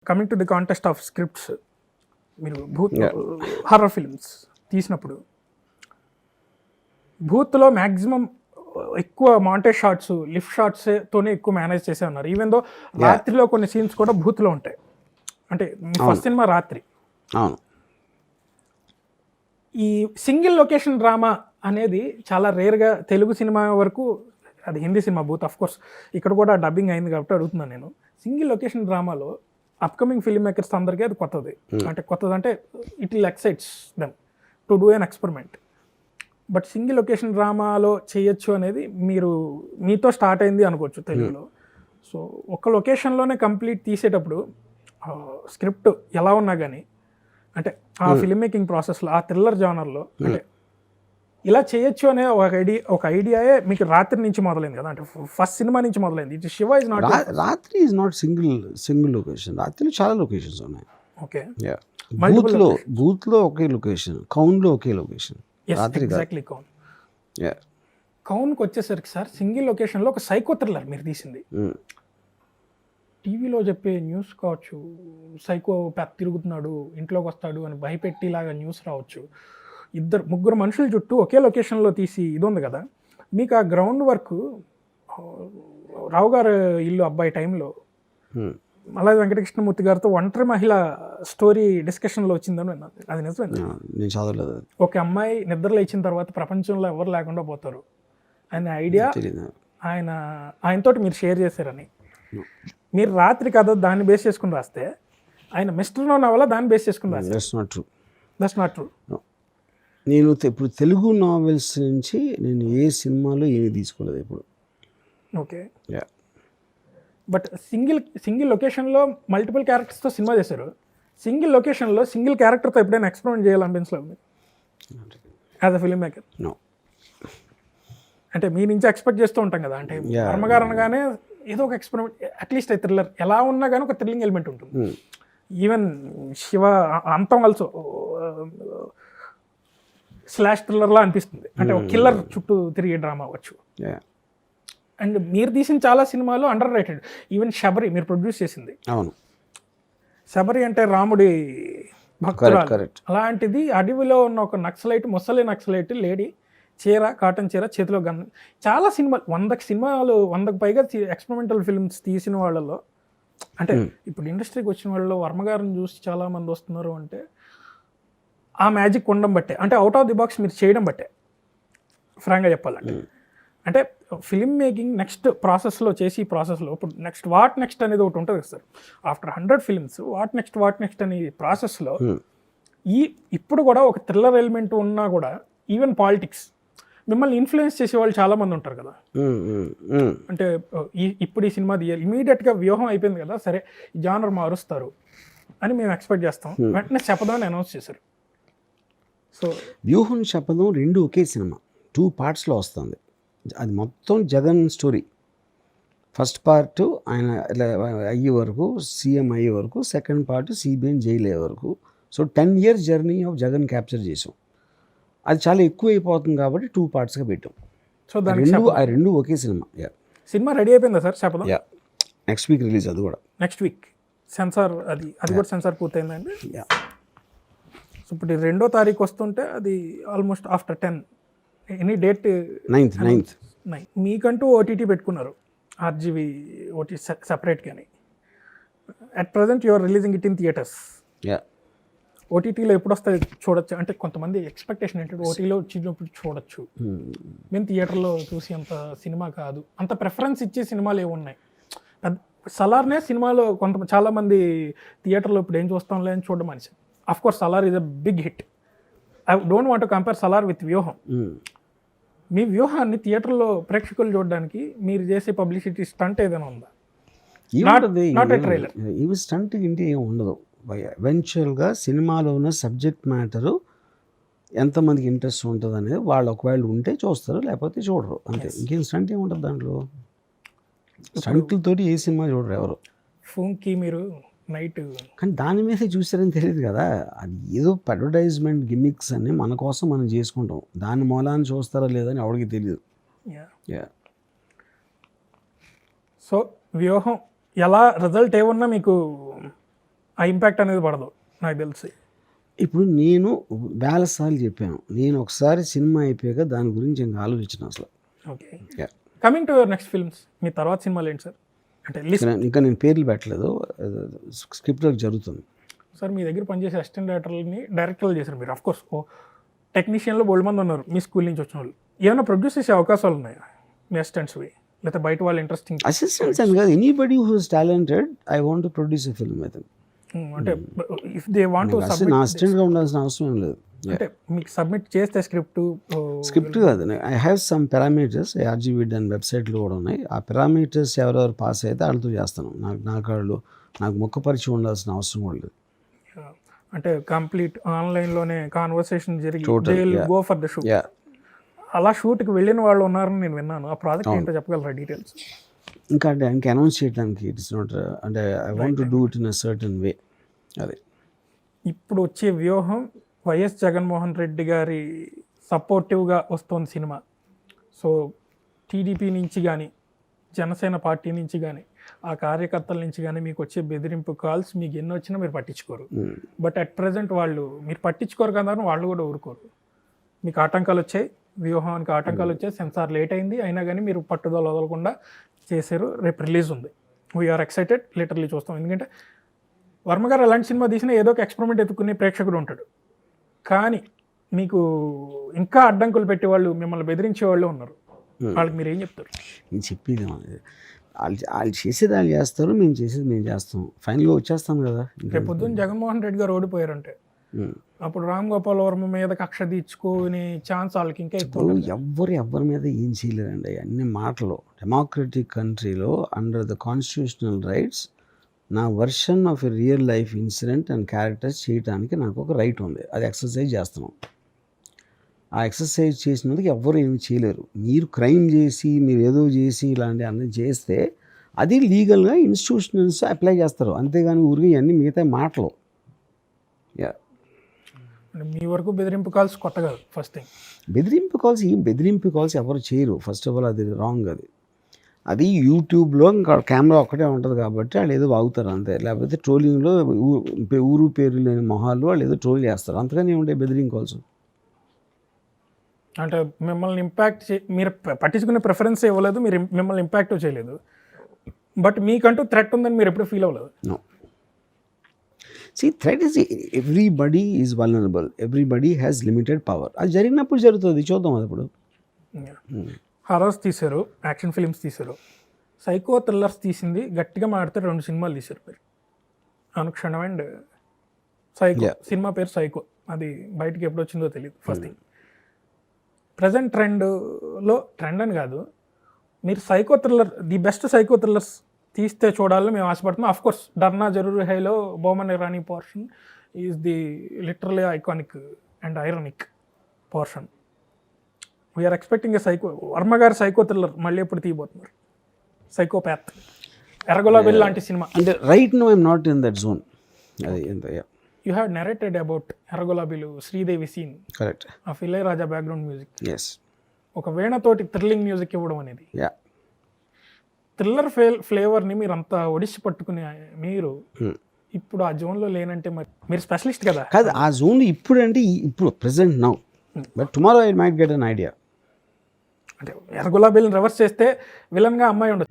Coming to the contest of scripts, మీరు భూత్ horror films తీసినప్పుడు భూత్లో maximum ఎక్కువ మాంటేజ్ షాట్స్, లిఫ్ట్ షాట్స్ తోనే ఎక్కువ మేనేజ్ చేసే ఉన్నారు. ఈవెన్ దో రాత్రిలో కొన్ని సీన్స్ కూడా భూత్లో ఉంటాయి. అంటే ఫస్ట్ సినిమా రాత్రి. ఈ సింగిల్ లొకేషన్ డ్రామా అనేది చాలా రేర్గా తెలుగు సినిమా వరకు, అది హిందీ సినిమా భూత్ ఆఫ్ కోర్స్ ఇక్కడ కూడా డబ్బింగ్ అయింది కాబట్టి అడుగుతున్నాను నేను. సింగిల్ లొకేషన్ డ్రామాలో అప్కమింగ్ ఫిల్మ్ మేకర్స్ అందరికీ అది కొత్తది. అంటే కొత్తది అంటే it will excites them to do an experiment. But single location డ్రామాలో చేయొచ్చు అనేది మీతో స్టార్ట్ అయింది అనుకోవచ్చు తెలుగులో. సో ఒక లొకేషన్లోనే కంప్లీట్ తీసేటప్పుడు స్క్రిప్ట్ ఎలా ఉన్నా కానీ, అంటే ఆ ఫిల్మ్ మేకింగ్ ప్రాసెస్లో, ఆ థ్రిల్లర్ జానర్లో అంటే ఇలా చేయొచ్చు అనే ఒక ఐడియాయే మీకు రాత్రి నుంచి మొదలైంది కదా, అంటే ఫస్ట్ సినిమా నుంచి మొదలైంది. ఇట్ శివ ఇస్ నాట్, రాత్రి ఈజ్ నాట్ సింగిల్ లొకేషన్. రాత్రిలో చాలా లొకేషన్స్ ఉన్నాయి. ఓకే, బూత్లో ఒకే లొకేషన్, కౌన్లో ఒకే లొకేషన్. ఎగ్జాక్ట్లీ కౌన్. కౌన్కి వచ్చేసరికి సార్ సింగిల్ లొకేషన్లో ఒక సైకో థ్రిల్లర్ మీరు తీసింది. టీవీలో చెప్పే న్యూస్ కావచ్చు, సైకో తిరుగుతున్నాడు ఇంట్లోకి వస్తాడు అని భయపెట్టిలాగా న్యూస్ రావచ్చు. ముగ్గురు మనుషుల చుట్టూ ఒకే లొకేషన్లో తీసి ఇది ఉంది కదా, మీకు ఆ గ్రౌండ్ వర్క్ రావు గారు ఇల్లు అబ్బాయి టైంలో అలాగే వెంకటకృష్ణమూర్తి గారితో ఒంటరి మహిళ స్టోరీ డిస్కషన్లో వచ్చిందని విన్నాను. అది నిజమే. ఒక అమ్మాయి నిద్ర లేచిన తర్వాత ప్రపంచంలో ఎవరు లేకుండా పోతారు అనే ఐడియా ఆయనతోటి మీరు షేర్ చేశారని. మీరు రాత్రి కథ దాన్ని బేస్ చేసుకుని రాస్తే, ఆయన మిస్టర్ నో నవల దాన్ని బేస్ చేసుకుని రాస్తే దట్స్ నాట్ ట్రూ. నేను ఇప్పుడు తెలుగు నావెల్స్ నుంచి నేను ఏ సినిమాలో ఏమి తీసుకోలేదు ఇప్పుడు. ఓకే, బట్ సింగిల్ లొకేషన్లో మల్టిపుల్ క్యారెక్టర్స్తో సినిమా చేశారు. సింగిల్ లొకేషన్లో సింగిల్ క్యారెక్టర్తో ఎప్పుడైనా ఎక్స్పెరిమెంట్ చేయాలనిపించలేదు యాజ్ అ ఫిల్మ్ మేకర్? అంటే మీ నుంచి ఎక్స్పెక్ట్ చేస్తూ ఉంటాం కదా, అంటే వర్మగారు అనగానే ఏదో ఒక ఎక్స్పెరిమెంట్, అట్లీస్ట్ థ్రిల్లర్ ఎలా ఉన్నా కానీ ఒక థ్రిల్లింగ్ ఎలిమెంట్ ఉంటుంది. ఈవెన్ శివ అంతం ఆల్సో స్లాష్ థ్రిల్లర్లా అనిపిస్తుంది, అంటే ఒక కిల్లర్ చుట్టూ తిరిగే డ్రామా అవ్వచ్చు. అండ్ మీరు తీసిన చాలా సినిమాలు అండర్ రేటెడ్. ఈవెన్ శబరి మీరు ప్రొడ్యూస్ చేసింది. అవును, శబరి అంటే రాముడి భక్తురాలు. అలాంటిది అడవిలో ఉన్న ఒక నక్సలైట్, ముసలి నక్సలైట్ లేడీ, చీర, కాటన్ చీర, చేతిలో గన్. చాలా సినిమాలు, 100కు పైగా ఎక్స్పెరిమెంటల్ ఫిల్మ్స్ తీసిన వాళ్ళలో, అంటే ఇప్పుడు ఇండస్ట్రీకి వచ్చిన వాళ్ళలో వర్మగారిని చూసి చాలామంది వస్తున్నారు అంటే ఆ మ్యాజిక్ ఉండడం బట్టే, అంటే అవుట్ ఆఫ్ ది బాక్స్ మీరు చేయడం బట్టే ఫ్రాంక్గా చెప్పాలంటే. అంటే ఫిల్మ్ మేకింగ్ నెక్స్ట్ ప్రాసెస్లో చేసి, ఈ ప్రాసెస్లో ఇప్పుడు వాట్ నెక్స్ట్ అనేది ఒకటి ఉంటుంది కదా sir. After 100 films what next అనే ప్రాసెస్లో ఇప్పుడు కూడా ఒక థ్రిల్లర్ ఎలిమెంట్ ఉన్నా కూడా, ఈవెన్ పాలిటిక్స్ మిమ్మల్ని ఇన్ఫ్లుయెన్స్ చేసే వాళ్ళు చాలామంది ఉంటారు కదా. అంటే ఇప్పుడు ఈ సినిమా ఇమీడియట్గా వ్యూహం అయిపోయింది కదా, సరే జానర్ మారుస్తారు అని మేము ఎక్స్పెక్ట్ చేస్తాం. వెంటనే శపథం అని అనౌన్స్ చేశారు. సో వ్యూహం శపథం రెండు ఒకే సినిమా 2 పార్ట్స్లో వస్తుంది. అది మొత్తం జగన్ స్టోరీ. ఫస్ట్ పార్ట్ ఆయన అయ్యే వరకు, సీఎం అయ్యే వరకు. సెకండ్ పార్ట్ సిబిఐ జైలు అయ్యే వరకు. So 10 years journey of Jagan capture చేసాం. అది చాలా ఎక్కువ అయిపోతుంది కాబట్టి 2 partsగా పెట్టాం. సో రెండు ఒకే సినిమా. సినిమా రెడీ అయిపోయిందా సార్ శపథం? Next week release. అది కూడా నెక్స్ట్ వీక్ సెన్సార్, అది కూడా సెన్సార్ పూర్తయిందండి. సో ఇప్పుడు 2వ తారీఖు వస్తుంటే అది almost after 10. Any date? 9th. మీకంటూ ఓటీటీ పెట్టుకున్నారు, ఆర్జీవీ ఓటీ సెపరేట్. కానీ at present you're releasing it in theatres. ఓటీటీలో ఎప్పుడు వస్తాయి చూడొచ్చు అంటే కొంతమంది ఎక్స్పెక్టేషన్ ఏంటంటే ఓటీలో వచ్చినప్పుడు చూడొచ్చు, మేము థియేటర్లో చూసి అంత సినిమా కాదు, అంత ప్రిఫరెన్స్ ఇచ్చే సినిమాలు ఏమున్నాయి? సలార్నే సినిమాలో చాలామంది థియేటర్లో ఇప్పుడు ఏం చూస్తాంలే అని చూడడం మనిషి. Of course Salaar is a big hit. I don't want to compare Salaar with Vyooham. మీ వ్యూహాన్ని థియేటర్లో ప్రేక్షకులు చూడడానికి మీరు చేసే పబ్లిసిటీ స్టంట్ ఏదైనా ఉందా? ఇవి స్టంట్ ఇంటి ఏమి ఉండదు. ఎవెన్చువల్గా సినిమాలో ఉన్న సబ్జెక్ట్ మ్యాటరు ఎంతమందికి ఇంట్రెస్ట్ ఉంటుంది అనేది వాళ్ళు ఒకవేళ ఉంటే చూస్తారు, లేకపోతే చూడరు, అంతే. ఇంకేం స్టంట్ ఏమి ఉంటుంది దాంట్లో. స్టంట్లతోటి ఏ సినిమా చూడరు ఎవరు. ఫోన్కి మీరు నైట్ కానీ దాని మీద చూసారని తెలియదు కదా. అది ఏదో అడ్వర్టైజ్మెంట్ గిమిక్స్ అని మన కోసం మనం చేసుకుంటాం. దాని మూలాన్ని చూస్తారా లేదని ఎవరికి తెలియదు. సో వ్యూహం ఎలా రిజల్ట్ ఏమన్నా మీకు ఆ ఇంపాక్ట్ అనేది పడదు నాకు తెలిసి. ఇప్పుడు నేను వేల సార్లు చెప్పాను, నేను ఒకసారి సినిమా అయిపోయాక దాని గురించి ఇంకా ఆలోచించిన అసలు. Okay, Yeah. Coming to your next films, మీ తర్వాత సినిమాలు ఏంటి సార్? అంటే లిస్ట్ ఇంకా నేను పేర్లు పెట్టలేదు, స్క్రిప్ట్ వర్క్ జరుగుతుంది. సార్ మీ దగ్గర పనిచేసే అసిస్టెంట్ డైరెక్టర్ని డైరెక్టర్లు చేశారు మీరు. అఫ్ కోర్స్ టెక్నీషియన్లో బోల్డ్ మంది ఉన్నారు మీ స్కూల్ నుంచి వచ్చిన వాళ్ళు. ఏమైనా ప్రొడ్యూస్ చేసే అవకాశాలు ఉన్నాయా మీ అసిస్టెంట్స్వి, లేకపోతే బయట వాళ్ళు ఇంట్రెస్టింగ్ అసిస్టెంట్స్ అని కాదు, anybody who is talented I want to produce a film అయితే. అంటే ఇఫ్ దే వాంట్ టు నా సబ్మిట్, అసిస్టెంట్గా ఉండాల్సిన అవసరం ఏం లేదు. అంటే మీకు సబ్మిట్ చేస్తే స్క్రిప్ట్ కాదు, I have some parameters, RGV దాని వెబ్సైట్లో కూడా ఉన్నాయి. ఆ పారామీటర్స్ ఎవరెవరు పాస్ అయితే వాళ్ళతో చేస్తాను. నాకు ముఖ పరిచయం ఉండాల్సిన అవసరం కూడా లేదు. అంటే కంప్లీట్ ఆన్లైన్లోనే కాన్వర్సేషన్ జరిగి go for the shoot. Yeah. అలా షూట్కి వెళ్ళిన వాళ్ళు ఉన్నారని నేను విన్నాను. ఆ ప్రాజెక్ట్ ఏంటో చెప్పగలరా డీటెయిల్స్? ఇంకా అంటే ఇంకా అనౌన్స్ చేయడానికి ఇట్స్ నాట్, అంటే I want to do it in a certain way. అది ఇప్పుడు వచ్చే వ్యూహం వైఎస్ జగన్మోహన్ రెడ్డి గారి సపోర్టివ్గా వస్తుంది సినిమా. సో టీడీపీ నుంచి కానీ జనసేన పార్టీ నుంచి కానీ ఆ కార్యకర్తల నుంచి కానీ మీకు వచ్చే బెదిరింపు కాల్స్ మీకు ఎన్ని వచ్చినా మీరు పట్టించుకోరు. బట్ అట్ ప్రజెంట్ వాళ్ళు మీరు పట్టించుకోరు కదా అని వాళ్ళు కూడా ఊరుకోరు. మీకు ఆటంకాలు వచ్చాయి, వ్యూహానికి ఆటంకాలు వచ్చాయి, సెన్సార్ లేట్ అయింది, అయినా కానీ మీరు పట్టుదల వదలకుండా చేశారు. రేపు రిలీజ్ ఉంది, వీఆర్ ఎక్సైటెడ్, లిటరలీ చూస్తాం. ఎందుకంటే వర్మ గారు అలాంటి సినిమా తీసినా ఏదో ఒక ఎక్స్పెరిమెంట్ ఎత్తుకునే ప్రేక్షకుడు ఉంటాడు. కానీ మీకు ఇంకా అడ్డంకులు పెట్టే వాళ్ళు, మిమ్మల్ని బెదిరించే వాళ్ళు ఉన్నారు. వాళ్ళకి మీరు ఏం చెప్తారు? నేను చెప్పేది వాళ్ళు చేసేది వాళ్ళు చేస్తారు, మేము చేసేది మేము చేస్తాం, ఫైనల్గా వచ్చేస్తాం కదా. రేపు పొద్దున్న జగన్మోహన్ రెడ్డి గారు ఓడిపోయారంటే అప్పుడు రామ్ గోపాల్ వర్మ మీద కక్ష తీర్చుకునే ఛాన్స్ వాళ్ళకి ఇంకా ఎక్కువ. ఎవరి మీద ఏం చేయలేరండి, అన్ని మాటలు. డెమోక్రటిక్ కంట్రీలో అండర్ ద కాన్స్టిట్యూషనల్ రైట్స్ నా version of a real life incident and characters చేయడానికి నాకు ఒక రైట్ ఉంది. అది ఎక్సర్సైజ్ చేస్తున్నాం. ఆ ఎక్సర్సైజ్ చేసినందుకు ఎవ్వరు ఏమి చేయలేరు. మీరు క్రైమ్ చేసి, మీరు ఏదో చేసి ఇలాంటి అన్నీ చేస్తే అది లీగల్గా ఇన్స్టిట్యూషనల్స్ అప్లై చేస్తారు, అంతేగాని ఊరికి ఇవన్నీ మిగతా మాటలు. మీ వరకు బెదిరింపు కాల్స్ కొత్త కాదు. ఫస్ట్ థింగ్ బెదిరింపు కాల్స్ ఎవరు చేయరు. ఫస్ట్ ఆఫ్ ఆల్ అది రాంగ్. అది యూట్యూబ్లో ఇంకా కెమెరా ఒక్కటే ఉంటుంది కాబట్టి వాళ్ళు ఏదో వాగుతారు అంతే. లేకపోతే ట్రోలింగ్లో ఊరు పేరు లేని మొహాలు వాళ్ళు ఏదో ట్రోల్ చేస్తారు, అంతగానే ఉంటాయి బెదిరింగ్ కాల్స్. అంటే మిమ్మల్ని ఇంపాక్ట్ మీరు పట్టించుకునే ప్రిఫరెన్స్ ఇవ్వలేదు, మీరు మిమ్మల్ని ఇంపాక్ట్ చేయలేదు, బట్ మీకంటూ థ్రెట్ ఉందని మీరు ఎప్పుడు ఫీల్ అవ్వలేదు. No, See, threat is everybody is vulnerable. Everybody has limited power. అది జరిగినప్పుడు జరుగుతుంది, చూద్దాం అది ఇప్పుడు. హారర్స్ తీశారు, యాక్షన్ ఫిలిమ్స్ తీశారు, సైకో థ్రిల్లర్స్ తీసింది గట్టిగా మాడితే 2 సినిమాలు తీశారు మీరు, అనుక్షణం అండ్ సైకో. సినిమా పేరు సైకో, అది బయటకి ఎప్పుడు వచ్చిందో తెలియదు. ఫస్ట్ థింగ్, ప్రజెంట్ ట్రెండ్ అని కాదు, మీరు psycho thriller, the best psycho thrillers తీస్తే చూడాలని మేము ఆశపడుతున్నాం. అఫ్ కోర్స్ డర్నా జరూర్ హైలో Boman Irani portion is the literally iconic and ironic portion. We're expecting a psycho. Varma గారు సైకో థ్రిల్లర్ మళ్ళీ ఎప్పుడు తీయబోతున్నారు? సైకోపాత్, ఎర్రగులాబీ లాంటి సినిమా. అంటే right no I'm not in that zone. అది ఎంత యూ హ్యావ్ నెరేటెడ్ అబౌట్ ఎర్రగులాబీలు, శ్రీదేవి సీన్, కరెక్ట్, ఆ ఇళయరాజా బ్యాక్గ్రౌండ్ మ్యూజిక్, ఎస్, ఒక వేణతోటి థ్రిల్లింగ్ మ్యూజిక్ ఇవ్వడం అనేది. థ్రిల్లర్ ఫ్లేవర్ని మీరు అంతా ఒడిసి పట్టుకునే మీరు ఇప్పుడు ఆ జోన్లో లేనంటే మరి మీరు స్పెషలిస్ట్ కదా. కాదు, ఆ జోన్ ఇప్పుడు అంటే ఇప్పుడు present now, but tomorrow I might get an idea. అంటే ఎర్రగులాబీలను రివర్స్ చేస్తే విలన్గా అమ్మాయి ఉండదు.